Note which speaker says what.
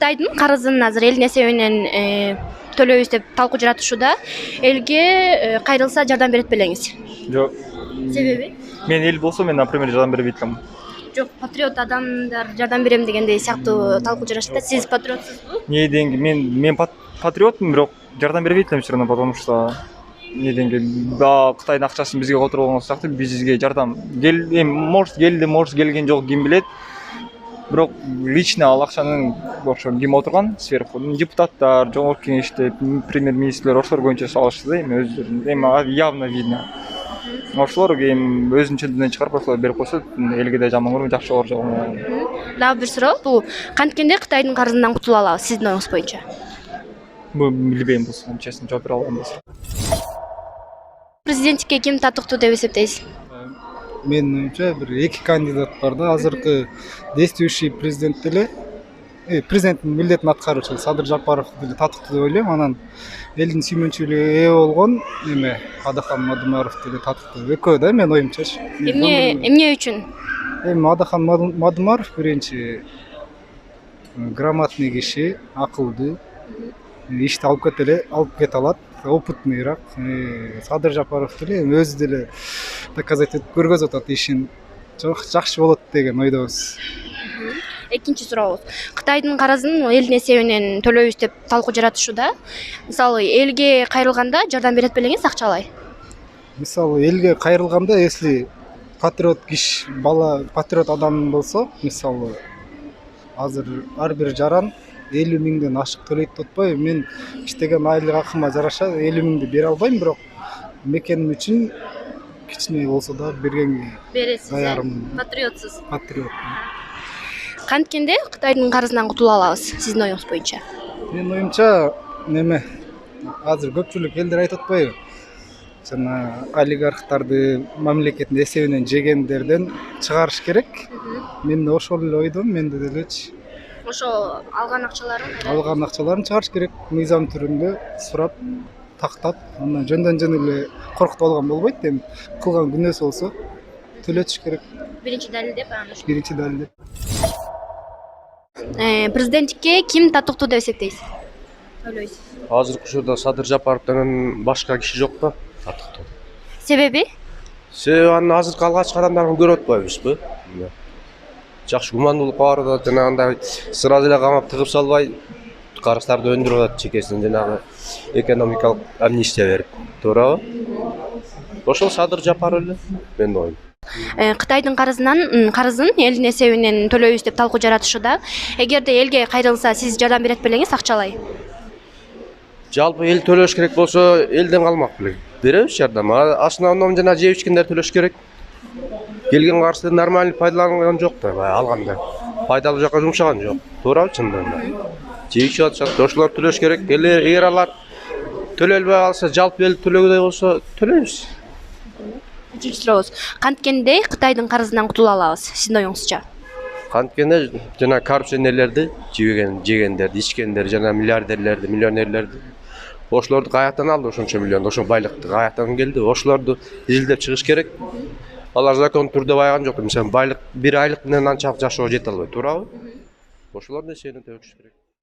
Speaker 1: Кытайдын карызын азыр эл несебинен төлөйбүз деп талкуу жаратышууда. Элге кайрылса жардам берет белеңиз?
Speaker 2: Жок.
Speaker 1: Себеби?
Speaker 2: Мен эл болсо мен, например, жардам бербейт элем.
Speaker 1: Жок, патриот адамдар жардам берем дегендей сыяктуу талкуу жарашат да. Сиз патриотсузбу?
Speaker 2: Неден мен патриотмун, бирок жардам бербейт элем все равно, потому что неденге Кытайдын акчасын бизге которуп алган сыяктуу бизге жардам может келди, может келген жок, ким билет. Бирок лично ал акчанын ошо ким отурган сверху депутаттар, жогорку кеңеште премьер-министрлер ошолор көбүнчө салышты да, эми өздөрүнүн эми явно видно. Ошолор эми өзүнүн чындыгынан чыгарып ошолор берип койсо элге да жаман көрбөйт, жакшы болор жок.
Speaker 1: Дагы бир суроо, бул канткенде Кытайдын карызынан кутула алабыз сиздин оюңуз боюнча?
Speaker 2: Билбейм, бул честно жооп бере албайм.
Speaker 1: Президенттикке ким татыктуу деп эсептейсиз?
Speaker 3: Менин оюмча бир эки кандидат бар да. Азыркы действующий президент деле президенттин милдетин аткаруучу Садыр Жапаров деле татыктуу деп ойлойм. Анан элдин сүймөнчүлүгүнө ээ болгон Адахан Мадумаров деле татыктуу. Экөө да менин оюмчачы.
Speaker 1: Эмне үчүн?
Speaker 3: Адахан Мадумаров биринчи грамотный киши, акылдуу, ишти алып кете алат, опытныйраак. Садыр Жапаров деле өзү деле доказать этип көргөзүп атат ишин. Жакшы болот деген ойдобуз.
Speaker 1: Экинчи сурообуз. Кытайдын карызын эл несебинен төлөйбүз деп талкуу жаратышууда. Мисалы, элге кайрылганда жардам берет белеңиз акчалай?
Speaker 3: Мисалы, элге кайрылганда, если патриот киши, бала патриот адам болсо, мисалы, азыр ар бир жаран 50 миңден ашык төлөйт деп атпайбы. Мен иштеген айлык акыма жараша 50 миңди бере албайм, бирок мекеним үчүн кичине болсо да бергенге даярмын.
Speaker 1: Патриотсуз.
Speaker 3: Патриот.
Speaker 1: Канткенде Кытайдын карызынан кутула алабыз сиздин оюңуз боюнча?
Speaker 3: Менин оюмча азыр көпчүлүк элдер айтып атпайбы? Жана олигархтарды мамлекеттин эсебинен жегендерден чыгарыш керек. Мен да ошол эле ойдомун, менде делечи.
Speaker 1: Ошо алган акчаларын
Speaker 3: чыгарыш керек, мыйзам түрүндө сурап, тактап, анан жөндөн жөн эле коркутуп алган болбойт. Эми кылган күнөөсү болсо төлөтүш керек.
Speaker 1: Биринчи далилдеп анан
Speaker 3: Биринчи далилдеп.
Speaker 1: Президенттикке ким татыктуу деп эсептейсиз? Ойлойсуз.
Speaker 4: Азыркы учурда Садыр Жапаровдон башка киши жок да татыктуу.
Speaker 1: Себеби?
Speaker 4: Себеби анын азыркы алгачкы адамдарын көрүп атпайбызбы? Жакшы гумандуулукка барып атат, жанагындай сразу эле камап тыгып салбай, карыздарды өндүрүп атат, чекесин жанагы экономикалык амнистия берип, туурабы? Ошол Садыр Жапаров эле менин оюм.
Speaker 1: Кытайдын карызын элдин эсебинен төлөйбүз деп талкуу жаратышууда. Эгерде элге кайрылса, сиз жардам берет белеңиз акчалай?
Speaker 4: Жалпы эл төлөш керек болсо, элден калмак белек. Беребиз жардам. Основном жана жеп ичкендер төлөш керек. Келген карызды нормально пайдаланган жок да, алганда. Пайдалуу жакка жумшаган жок. Туурабы чындыгында? Жеп ичип атышат, ошолор төлөш керек. Эгер алар төлөй албай калса, жалпы эл төлөгөдөй болсо төлөйбүз.
Speaker 1: Үчүнчү сурообуз. Канткенде Кытайдын карызынан кутула алабыз сиздин оюңузча?
Speaker 4: Канткенде жана коррупционерлерди жегендерди, ичкендерди, жана миллиардерлерди, миллионерлерди. Ошолорду каяктан алды ошончо миллион, ошо байлыкты каяктан келди? Ошолорду изилдеп чыгыш керек. Алар закон түрдө байган жок. Мисалы, байлык бир айлык менен анчалык жашоо жете албайт, туурабы? Ошолордун эсебинен төлөш керек.